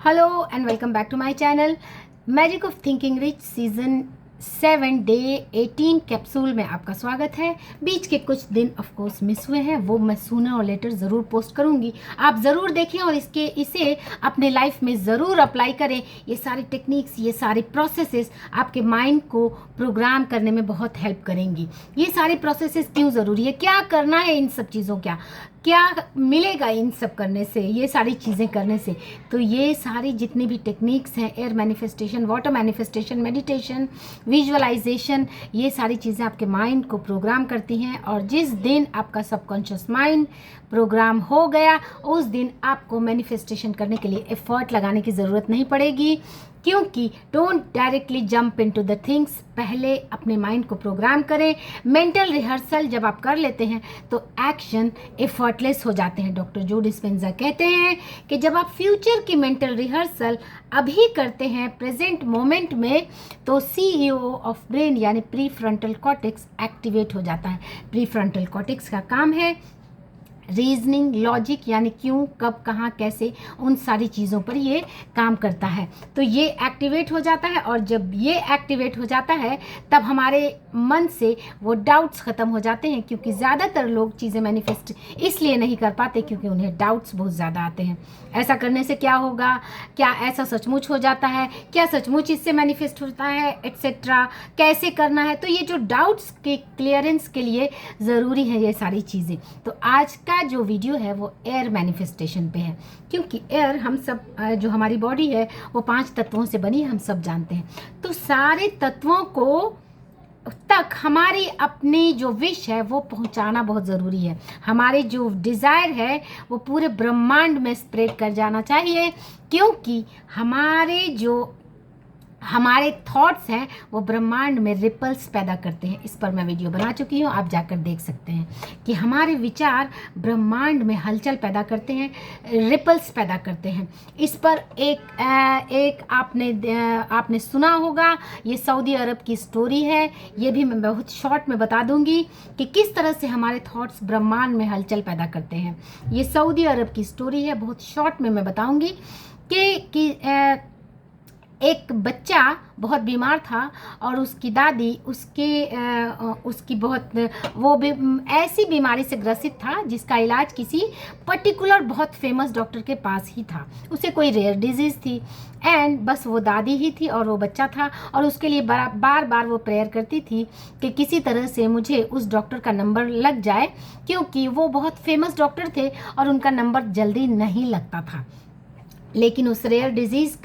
Hello and welcome back to my channel magic of thinking rich season 7 day 18 capsule में आपका स्वागत है। बीच के कुछ दिन ऑफ कोर्स मिस हुए हैं, वो मैं सूनर और लेटर ज़रूर पोस्ट करूंगी। आप ज़रूर देखें और इसे अपने लाइफ में ज़रूर अप्लाई करें। ये सारी टेक्निक्स, ये सारी प्रोसेसेस आपके माइंड को प्रोग्राम करने में बहुत हेल्प करेंगी। ये सारी प्रोसेसेस क्यों ज़रूरी है, क्या करना है, इन सब चीज़ों क्या मिलेगा इन सब करने से, ये सारी चीज़ें करने से। तो ये सारी जितनी भी टेक्निक्स हैं, air manifestation, water manifestation, meditation, visualisation, ये सारी चीज़ें आपके माइंड को प्रोग्राम करती हैं। और जिस दिन आपका सबकॉन्शियस माइंड प्रोग्राम हो गया, उस दिन आपको मैनिफेस्टेशन करने के लिए एफर्ट लगाने की ज़रूरत नहीं पड़ेगी, क्योंकि don't directly jump into the things. पहले अपने माइंड को प्रोग्राम करें। मेंटल रिहर्सल जब आप कर लेते हैं तो एक्शन एफर्टलेस हो जाते हैं। डॉक्टर जो डिस्पेंजा कहते हैं कि जब आप फ्यूचर की मेंटल रिहर्सल अभी करते हैं प्रेजेंट मोमेंट में, तो CEO ऑफ ब्रेन यानी प्री फ्रंटल कॉर्टेक्स एक्टिवेट हो जाता है। प्री फ्रंटल कॉर्टेक्स का काम है रीजनिंग, लॉजिक, यानी क्यों, कब, कहाँ, कैसे, उन सारी चीज़ों पर ये काम करता है। तो ये एक्टिवेट हो जाता है, और जब ये एक्टिवेट हो जाता है तब हमारे मन से वो डाउट्स ख़त्म हो जाते हैं। क्योंकि ज़्यादातर लोग चीज़ें मैनिफेस्ट इसलिए नहीं कर पाते क्योंकि उन्हें डाउट्स बहुत ज़्यादा आते हैं। ऐसा करने से क्या होगा, क्या ऐसा सचमुच हो जाता है, क्या सचमुच इससे मैनिफेस्ट होता है, एट्सेट्रा, कैसे करना है। तो ये जो डाउट्स के क्लियरेंस के लिए ज़रूरी है ये सारी चीज़ें। तो आज का जो वीडियो है वो एयर मैनिफेस्टेशन पे है, क्योंकि एयर हम सब, जो हमारी बॉडी है वो 5 तत्वों से बनी है, हम सब जानते हैं। तो सारे तत्वों को तक हमारी अपनी जो विश है वो पहुंचाना बहुत ज़रूरी है। हमारे जो डिज़ायर है वो पूरे ब्रह्मांड में स्प्रेड कर जाना चाहिए, क्योंकि हमारे थॉट्स हैं वो ब्रह्मांड में रिपल्स पैदा करते हैं। इस पर मैं वीडियो बना चुकी हूँ, आप जाकर देख सकते हैं कि हमारे विचार ब्रह्मांड में हलचल पैदा करते हैं, रिपल्स पैदा करते हैं। इस पर एक आपने सुना होगा, ये सऊदी अरब की स्टोरी है। ये भी मैं बहुत शॉर्ट में बता दूंगी कि किस तरह से हमारे थॉट्स ब्रह्मांड में हलचल पैदा करते हैं। ये सऊदी अरब की स्टोरी है, बहुत शॉर्ट में मैं बताऊंगी कि एक बच्चा बहुत बीमार था और उसकी दादी उसकी बहुत ऐसी बीमारी से ग्रसित था जिसका इलाज किसी पर्टिकुलर बहुत फेमस डॉक्टर के पास ही था। उसे कोई रेयर डिजीज़ थी एंड बस वो दादी ही थी और वो बच्चा था, और उसके लिए बार बार वो प्रेयर करती थी कि किसी तरह से मुझे उस डॉक्टर का नंबर लग जाए, क्योंकि वो बहुत फेमस डॉक्टर थे और उनका नंबर जल्दी नहीं लगता था। लेकिन उस रेयर डिजीज़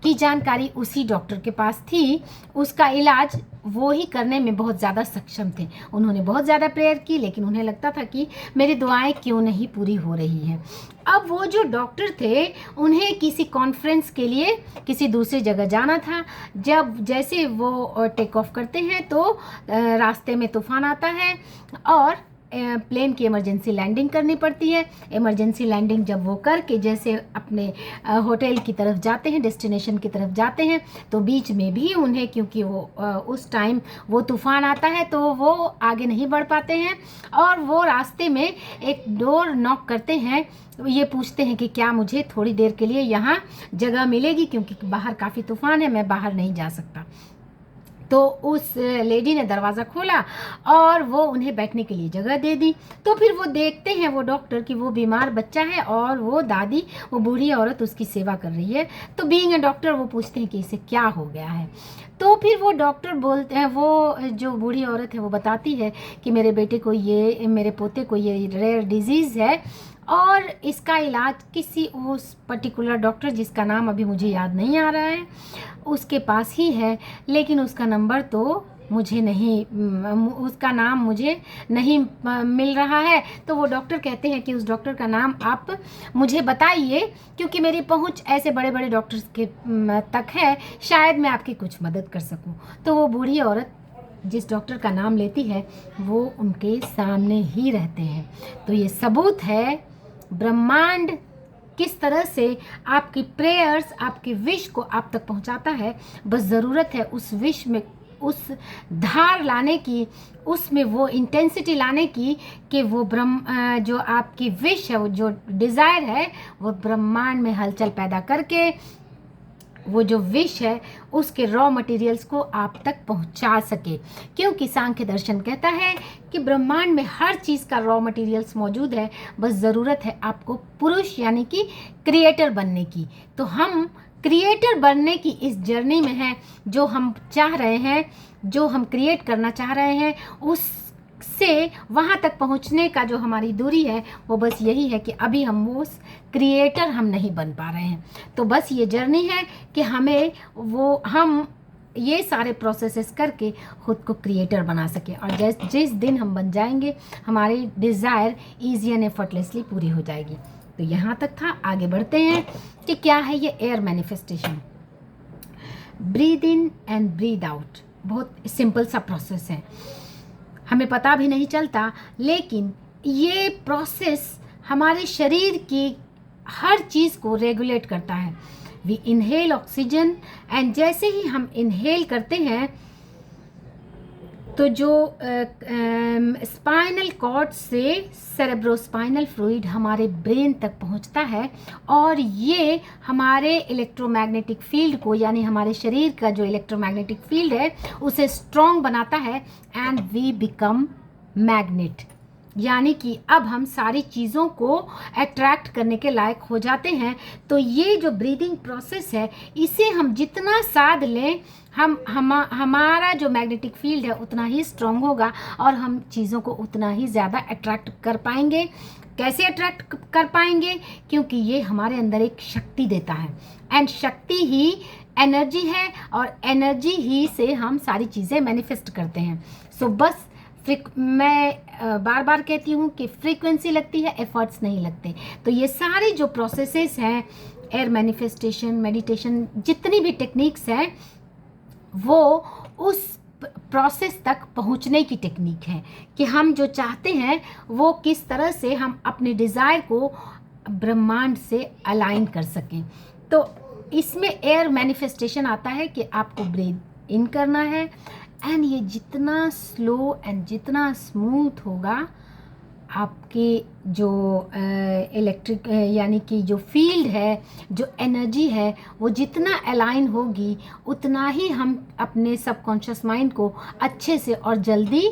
की जानकारी उसी डॉक्टर के पास थी। उसका इलाज वो ही करने में बहुत ज़्यादा सक्षम थे। उन्होंने बहुत ज़्यादा प्रेयर की, लेकिन उन्हें लगता था कि मेरी दुआएं क्यों नहीं पूरी हो रही हैं। अब वो जो डॉक्टर थे उन्हें किसी कॉन्फ्रेंस के लिए किसी दूसरी जगह जाना था। जैसे वो टेक ऑफ करते हैं तो रास्ते में तूफान आता है और प्लेन की इमरजेंसी लैंडिंग करनी पड़ती है। इमरजेंसी लैंडिंग जब वो करके जैसे अपने होटल की तरफ जाते हैं, डेस्टिनेशन की तरफ जाते हैं, तो बीच में भी उन्हें, क्योंकि वो उस टाइम वो तूफ़ान आता है तो वो आगे नहीं बढ़ पाते हैं, और वो रास्ते में एक डोर नॉक करते हैं। ये पूछते हैं कि क्या मुझे थोड़ी देर के लिए यहाँ जगह मिलेगी, क्योंकि बाहर काफ़ी तूफ़ान है, मैं बाहर नहीं जा सकता। तो उस लेडी ने दरवाज़ा खोला और वो उन्हें बैठने के लिए जगह दे दी। तो फिर वो देखते हैं वो डॉक्टर कि वो बीमार बच्चा है और वो दादी, वो बूढ़ी औरत उसकी सेवा कर रही है। तो बीइंग अ डॉक्टर वो पूछते हैं कि इसे क्या हो गया है। तो फिर वो डॉक्टर बोलते हैं, वो जो बूढ़ी औरत है वो बताती है कि मेरे पोते को ये रेयर डिजीज़ है और इसका इलाज किसी उस पर्टिकुलर डॉक्टर, जिसका नाम अभी मुझे याद नहीं आ रहा है, उसके पास ही है। लेकिन उसका नंबर तो उसका नाम मुझे नहीं मिल रहा है। तो वो डॉक्टर कहते हैं कि उस डॉक्टर का नाम आप मुझे बताइए, क्योंकि मेरी पहुंच ऐसे बड़े बड़े डॉक्टर्स के तक है, शायद मैं आपकी कुछ मदद कर सकूं। तो वो बूढ़ी औरत जिस डॉक्टर का नाम लेती है वो उनके सामने ही रहते हैं। तो ये सबूत है ब्रह्मांड किस तरह से आपकी प्रेयर्स, आपकी विश को आप तक पहुंचाता है। बस ज़रूरत है उस विश उस धार लाने की, उसमें वो इंटेंसिटी लाने की कि वो जो आपकी विश है, वो जो डिज़ायर है, वो ब्रह्मांड में हलचल पैदा करके वो जो विश है उसके रॉ मटेरियल्स को आप तक पहुंचा सके। क्योंकि सांख्य दर्शन कहता है कि ब्रह्मांड में हर चीज़ का रॉ मटेरियल्स मौजूद है, बस ज़रूरत है आपको पुरुष यानी कि क्रिएटर बनने की। तो हम क्रिएटर बनने की इस जर्नी में हैं। जो हम चाह रहे हैं, जो हम क्रिएट करना चाह रहे हैं, उससे वहाँ तक पहुँचने का जो हमारी दूरी है वो बस यही है कि अभी हम उस क्रिएटर हम नहीं बन पा रहे हैं। तो बस ये जर्नी है कि हम ये सारे प्रोसेसेस करके खुद को क्रिएटर बना सके, और जिस दिन हम बन जाएंगे हमारी डिज़ायर ईजी एंड एफर्टलेसली पूरी हो जाएगी। तो यहाँ तक था। आगे बढ़ते हैं कि क्या है ये air manifestation. Breathe in and breathe out बहुत सिंपल सा प्रोसेस है, हमें पता भी नहीं चलता, लेकिन ये प्रोसेस हमारे शरीर की हर चीज़ को रेगुलेट करता है। वी इनहेल ऑक्सीजन, एंड जैसे ही हम इनहेल करते हैं तो जो स्पाइनल कॉर्ड से सेरेब्रोस्पाइनल फ्लूइड हमारे ब्रेन तक पहुंचता है, और ये हमारे इलेक्ट्रोमैग्नेटिक फील्ड को, यानी हमारे शरीर का जो इलेक्ट्रोमैग्नेटिक फील्ड है उसे स्ट्रॉन्ग बनाता है, एंड वी बिकम मैग्नेट। यानी कि अब हम सारी चीज़ों को अट्रैक्ट करने के लायक हो जाते हैं। तो ये जो ब्रीदिंग प्रोसेस है, इसे हम जितना साध लें, हमारा जो मैग्नेटिक फील्ड है उतना ही स्ट्रॉन्ग होगा, और हम चीज़ों को उतना ही ज़्यादा अट्रैक्ट कर पाएंगे। कैसे अट्रैक्ट कर पाएंगे? क्योंकि ये हमारे अंदर एक शक्ति देता है, एंड शक्ति ही एनर्जी है, और एनर्जी ही से हम सारी चीज़ें मैनिफेस्ट करते हैं। सो बस मैं बार बार कहती हूँ कि फ्रीक्वेंसी लगती है, एफर्ट्स नहीं लगते। तो ये सारे जो प्रोसेसेस हैं, एयर मैनिफेस्टेशन, मेडिटेशन, जितनी भी टेक्निक्स हैं, वो उस प्रोसेस तक पहुँचने की टेक्निक है कि हम जो चाहते हैं वो किस तरह से हम अपने डिज़ायर को ब्रह्मांड से अलाइन कर सकें। तो इसमें एयर मैनिफेस्टेशन आता है कि आपको ब्रीथ इन करना है, एंड ये जितना स्लो एंड जितना स्मूथ होगा, आपकी जो इलेक्ट्रिक यानी कि जो फील्ड है, जो एनर्जी है, वो जितना अलाइन होगी, उतना ही हम अपने सबकॉन्शियस माइंड को अच्छे से और जल्दी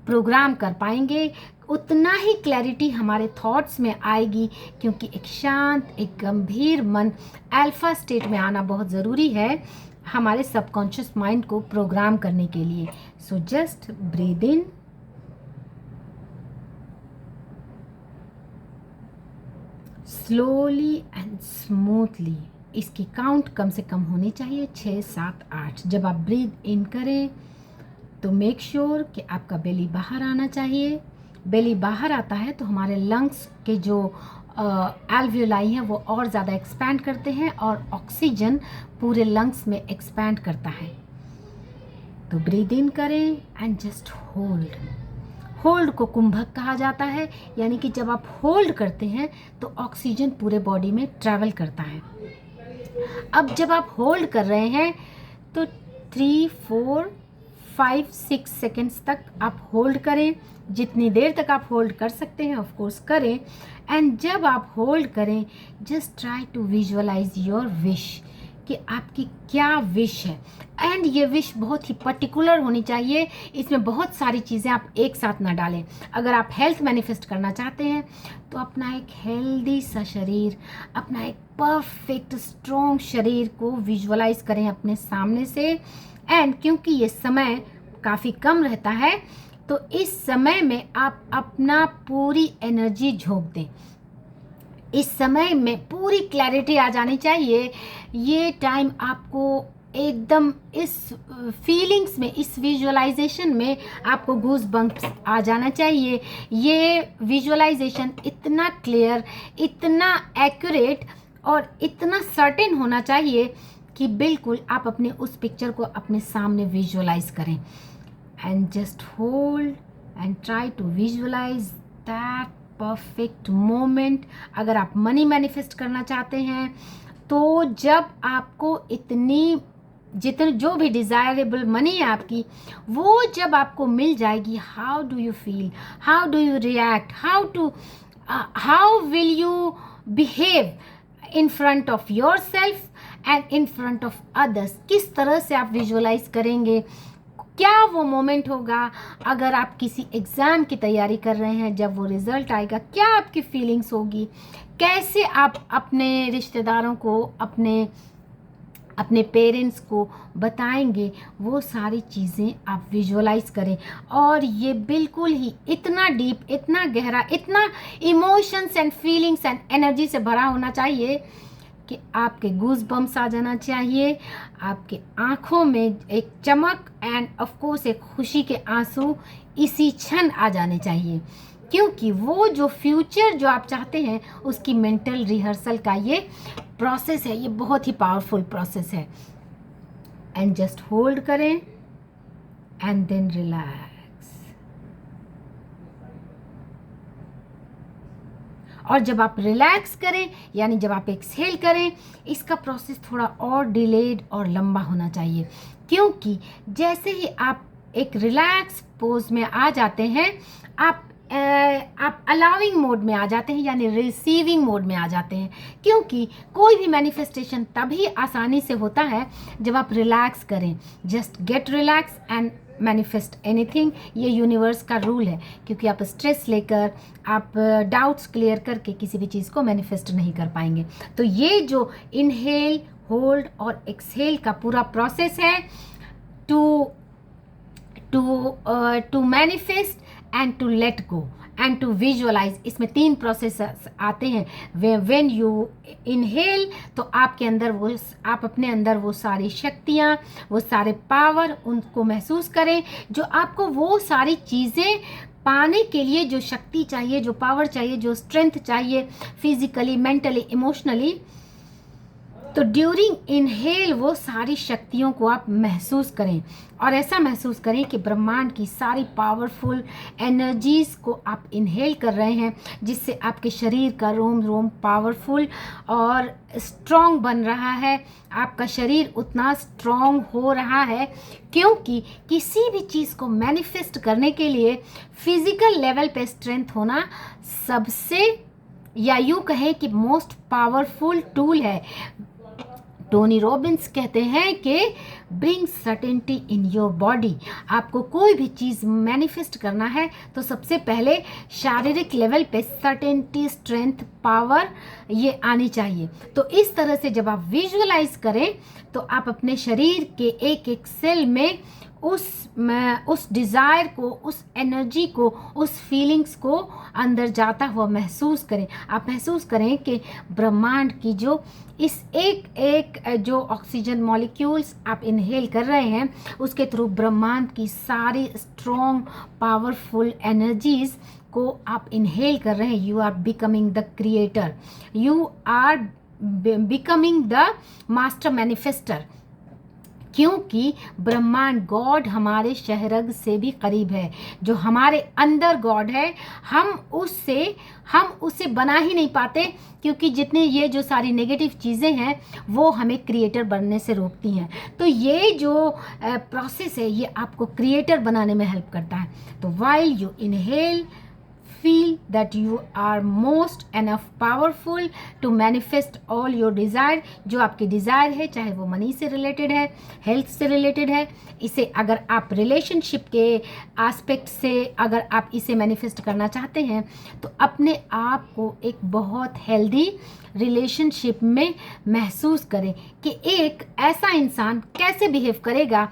प्रोग्राम कर पाएंगे, उतना ही क्लैरिटी हमारे थॉट्स में आएगी। क्योंकि एक शांत, एक गंभीर मन अल्फा स्टेट में आना बहुत ज़रूरी है हमारे सबकॉन्शियस माइंड को प्रोग्राम करने के लिए। So just breathe in, slowly and smoothly. इसकी काउंट कम से कम होनी चाहिए 6, 7, 8। जब आप ब्रीद इन करें तो मेक श्योर कि आपका बेली बाहर आना चाहिए। बेली बाहर आता है तो हमारे लंग्स के जो एल्वियोलाई हैं वो और ज़्यादा एक्सपैंड करते हैं, और ऑक्सीजन पूरे लंग्स में एक्सपैंड करता है। तो ब्रीद इन करें एंड जस्ट होल्ड। होल्ड को कुंभक कहा जाता है, यानी कि जब आप होल्ड करते हैं तो ऑक्सीजन पूरे बॉडी में ट्रैवल करता है। अब जब आप होल्ड कर रहे हैं तो 3, 4, 5, 6 सेकेंड्स तक आप होल्ड करें। जितनी देर तक आप होल्ड कर सकते हैं ऑफ कोर्स करें। एंड जब आप होल्ड करें, just try to visualise your wish कि आपकी क्या विश है। एंड ये विश बहुत ही पर्टिकुलर होनी चाहिए, इसमें बहुत सारी चीज़ें आप एक साथ ना डालें। अगर आप हेल्थ मैनिफेस्ट करना चाहते हैं तो अपना एक हेल्दी सा शरीर, अपना एक परफेक्ट स्ट्रॉन्ग शरीर को विजुअलाइज करें अपने सामने से। एंड क्योंकि ये समय काफ़ी कम रहता है, तो इस समय में आप अपना पूरी एनर्जी झोंक दें। इस समय में पूरी क्लैरिटी आ जानी चाहिए। ये टाइम आपको एकदम इस फीलिंग्स में, इस विजुअलाइजेशन में आपको गूज बम्प्स आ जाना चाहिए। ये विजुअलाइजेशन इतना क्लियर, इतना एक्यूरेट और इतना सर्टेन होना चाहिए कि बिल्कुल आप अपने उस पिक्चर को अपने सामने विजुअलाइज करें। And just hold and try to visualise that perfect moment. अगर आप मनी मैनिफेस्ट करना चाहते हैं तो जब आपको इतनी जितने जो भी डिज़ायरेबल मनी है आपकी, वो जब आपको मिल जाएगी, how do you feel, how do you react, how will you behave in front of your self and in front of others. किस तरह से आप विजुअलाइज करेंगे, क्या वो मोमेंट होगा अगर आप किसी एग्ज़ाम की तैयारी कर रहे हैं, जब वो रिज़ल्ट आएगा क्या आपकी फीलिंग्स होगी, कैसे आप अपने रिश्तेदारों को, अपने पेरेंट्स को बताएंगे, वो सारी चीज़ें आप विजुअलाइज करें। और ये बिल्कुल ही इतना डीप, इतना गहरा, इतना emotions and feelings and energy से भरा होना चाहिए कि आपके गूज बम्स आ जाना चाहिए, आपके आँखों में एक चमक एंड ऑफ कोर्स एक खुशी के आंसू इसी क्षण आ जाने चाहिए, क्योंकि वो जो फ्यूचर जो आप चाहते हैं उसकी मेंटल रिहर्सल का ये प्रोसेस है, ये बहुत ही पावरफुल प्रोसेस है। एंड जस्ट होल्ड करें एंड देन रिलैक्स। और जब आप रिलैक्स करें, यानी जब आप एक्सहेल करें, इसका प्रोसेस थोड़ा और डिलेड और लंबा होना चाहिए, क्योंकि जैसे ही आप एक रिलैक्स पोज में आ जाते हैं, आप अलाउइंग मोड में आ जाते हैं, यानी रिसीविंग मोड में आ जाते हैं। क्योंकि कोई भी मैनिफेस्टेशन तभी आसानी से होता है जब आप रिलैक्स करें। Just get relax and manifest anything, ये यूनिवर्स का रूल है। क्योंकि आप स्ट्रेस लेकर, आप डाउट्स क्लियर करके किसी भी चीज़ को मैनिफेस्ट नहीं कर पाएंगे। तो ये जो इनहेल, होल्ड और एक्सहेल का पूरा प्रोसेस है to manifest and to let go and to visualise, इसमें 3 प्रोसेस आते हैं। व्हेन यू इनहेल, तो आपके अंदर वो, आप अपने अंदर वो सारी शक्तियाँ, वो सारे पावर, उनको महसूस करें, जो आपको वो सारी चीज़ें पाने के लिए जो शक्ति चाहिए, जो पावर चाहिए, जो स्ट्रेंथ चाहिए, फिजिकली, मेंटली, इमोशनली। तो ड्यूरिंग इनहेल वो सारी शक्तियों को आप महसूस करें, और ऐसा महसूस करें कि ब्रह्मांड की सारी पावरफुल एनर्जीज़ को आप इनहेल कर रहे हैं, जिससे आपके शरीर का रोम रोम पावरफुल और स्ट्रॉन्ग बन रहा है। आपका शरीर उतना स्ट्रॉन्ग हो रहा है, क्योंकि किसी भी चीज़ को मैनिफेस्ट करने के लिए फिजिकल लेवल पे स्ट्रेंथ होना सबसे, या यूँ कहें कि मोस्ट पावरफुल टूल है। टोनी रॉबिन्स कहते हैं कि bring certainty in your body. आपको कोई भी चीज़ मैनिफेस्ट करना है तो सबसे पहले शारीरिक लेवल पे सर्टेनिटी, स्ट्रेंथ, पावर ये आनी चाहिए। तो इस तरह से जब आप विजुअलाइज करें, तो आप अपने शरीर के एक एक सेल में उस डिज़ायर को, उस एनर्जी को, उस फीलिंग्स को अंदर जाता हुआ महसूस करें। आप महसूस करें कि ब्रह्मांड की जो इस एक एक जो ऑक्सीजन मॉलिक्यूल्स आप इनहेल कर रहे हैं, उसके थ्रू ब्रह्मांड की सारी स्ट्रॉन्ग पावरफुल एनर्जीज को आप इनहेल कर रहे हैं। You are becoming the creator, you are becoming the master manifester, क्योंकि ब्रह्मांड गॉड हमारे शहरग से भी करीब है। जो हमारे अंदर गॉड है, हम उसे बना ही नहीं पाते, क्योंकि जितने ये जो सारी नेगेटिव चीज़ें हैं वो हमें क्रिएटर बनने से रोकती हैं। तो ये जो प्रोसेस है, ये आपको क्रिएटर बनाने में हेल्प करता है। तो while you inhale, feel that you are most enough powerful to manifest all your desire। जो आपकी डिज़ायर है, चाहे वो मनी से रिलेटेड है, हेल्थ से रिलेटेड है, इसे अगर आप रिलेशनशिप के एस्पेक्ट से अगर आप इसे मैनिफेस्ट करना चाहते हैं, तो अपने आप को एक बहुत हेल्दी रिलेशनशिप में महसूस करें कि एक ऐसा इंसान कैसे बिहेव करेगा,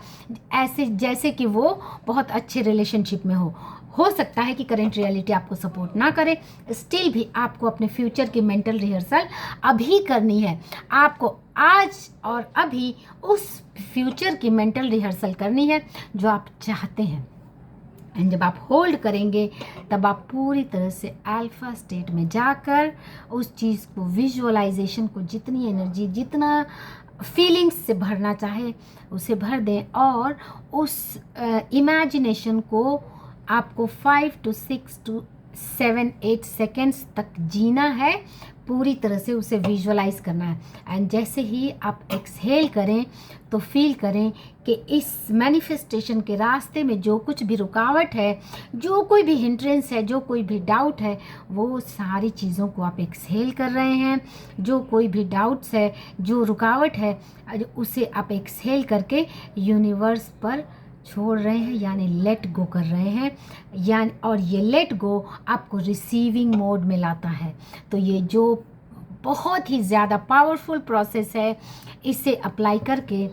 ऐसे जैसे कि वो बहुत अच्छे रिलेशनशिप में हो सकता है कि करंट रियलिटी आपको सपोर्ट ना करे, स्टिल भी आपको अपने फ्यूचर की मेंटल रिहर्सल अभी करनी है। आपको आज और अभी उस फ्यूचर की मेंटल रिहर्सल करनी है जो आप चाहते हैं। एंड जब आप होल्ड करेंगे, तब आप पूरी तरह से अल्फा स्टेट में जाकर उस चीज़ को, विजुअलाइजेशन को, जितनी एनर्जी, जितना फीलिंग्स से भरना चाहे उसे भर दें, और उस इमेजिनेशन को आपको 5 to 6 to 7-8 सेकेंड्स तक जीना है, पूरी तरह से उसे विजुअलाइज करना है। एंड जैसे ही आप एक्सहेल करें तो फील करें कि इस मैनिफेस्टेशन के रास्ते में जो कुछ भी रुकावट है, जो कोई भी हिंड्रेंस है, जो कोई भी डाउट है, वो सारी चीज़ों को आप एक्सहेल कर रहे हैं। जो कोई भी डाउट्स है, जो रुकावट है, उसे आप एक्सहेल करके यूनिवर्स पर छोड़ रहे हैं, यानी लेट गो कर रहे हैं। यानी और ये लेट गो आपको रिसीविंग मोड में लाता है। तो ये जो बहुत ही ज़्यादा पावरफुल प्रोसेस है, इसे अप्लाई करके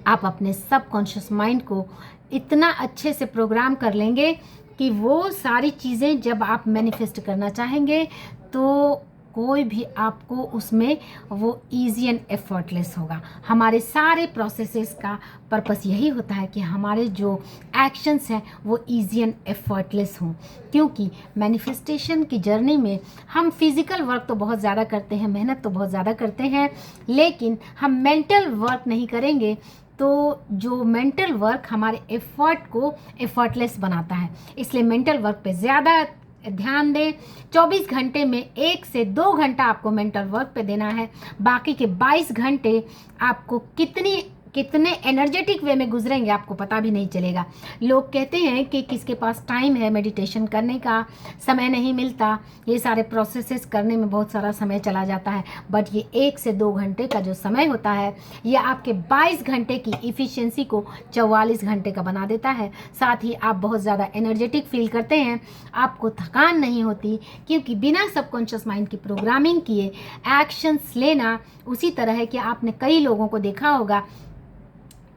आप अपने सबकॉन्शियस माइंड को इतना अच्छे से प्रोग्राम कर लेंगे कि वो सारी चीज़ें जब आप मैनिफेस्ट करना चाहेंगे तो कोई भी आपको उसमें वो ईजी एंड एफर्टलेस होगा। हमारे सारे प्रोसेसेस का पर्पस यही होता है कि हमारे जो एक्शंस हैं वो ईजी एंड एफर्टलेस हों, क्योंकि मैनिफेस्टेशन की जर्नी में हम फिज़िकल वर्क तो बहुत ज़्यादा करते हैं, मेहनत तो बहुत ज़्यादा करते हैं, लेकिन हम मेंटल वर्क नहीं करेंगे तो जो मेंटल वर्क हमारे एफर्ट को एफर्टलेस बनाता है। इसलिए मेंटल वर्क पे ज़्यादा ध्यान दें। 24 घंटे में 1 से 2 घंटा आपको मेंटल वर्क पे देना है। बाकी के 22 घंटे आपको कितने एनर्जेटिक वे में गुजरेंगे आपको पता भी नहीं चलेगा। लोग कहते हैं कि किसके पास टाइम है मेडिटेशन करने का, समय नहीं मिलता, ये सारे प्रोसेसेस करने में बहुत सारा समय चला जाता है। बट ये 1 से 2 घंटे का जो समय होता है, ये आपके 22 घंटे की इफ़िशियंसी को 44 घंटे का बना देता है। साथ ही आप बहुत ज़्यादा एनर्जेटिक फील करते हैं, आपको थकान नहीं होती, क्योंकि बिना सबकॉन्शियस माइंड की प्रोग्रामिंग किए एक्शंस लेना उसी तरह है कि आपने कई लोगों को देखा होगा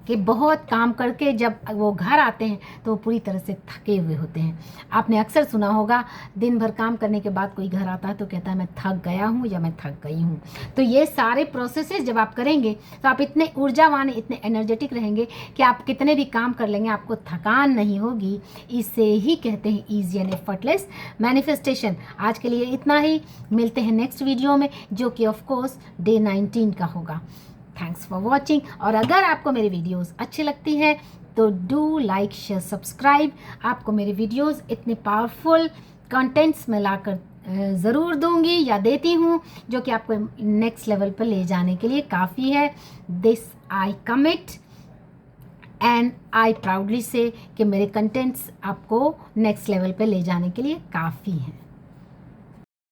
कि बहुत काम करके जब वो घर आते हैं तो वो पूरी तरह से थके हुए होते हैं। आपने अक्सर सुना होगा, दिन भर काम करने के बाद कोई घर आता है तो कहता है मैं थक गया हूँ या मैं थक गई हूँ। तो ये सारे प्रोसेसेस जब आप करेंगे तो आप इतने ऊर्जावान, इतने एनर्जेटिक रहेंगे कि आप कितने भी काम कर लेंगे, आपको थकान नहीं होगी। इसे ही कहते हैं ईजी एंड एफर्टलेस मैनिफेस्टेशन। आज के लिए इतना ही, मिलते हैं नेक्स्ट वीडियो में, जो कि ऑफकोर्स डे 19 का होगा। Thanks for watching. और अगर आपको मेरी वीडियोस अच्छी लगती हैं तो डू लाइक, शेयर, सब्सक्राइब। आपको मेरी वीडियोस इतने पावरफुल कंटेंट्स में लाकर ज़रूर दूंगी या देती हूँ, जो कि आपको नेक्स्ट लेवल पर ले जाने के लिए काफ़ी है। This I commit and I proudly से कि मेरे कंटेंट्स आपको नेक्स्ट लेवल पर ले जाने के लिए काफ़ी हैं।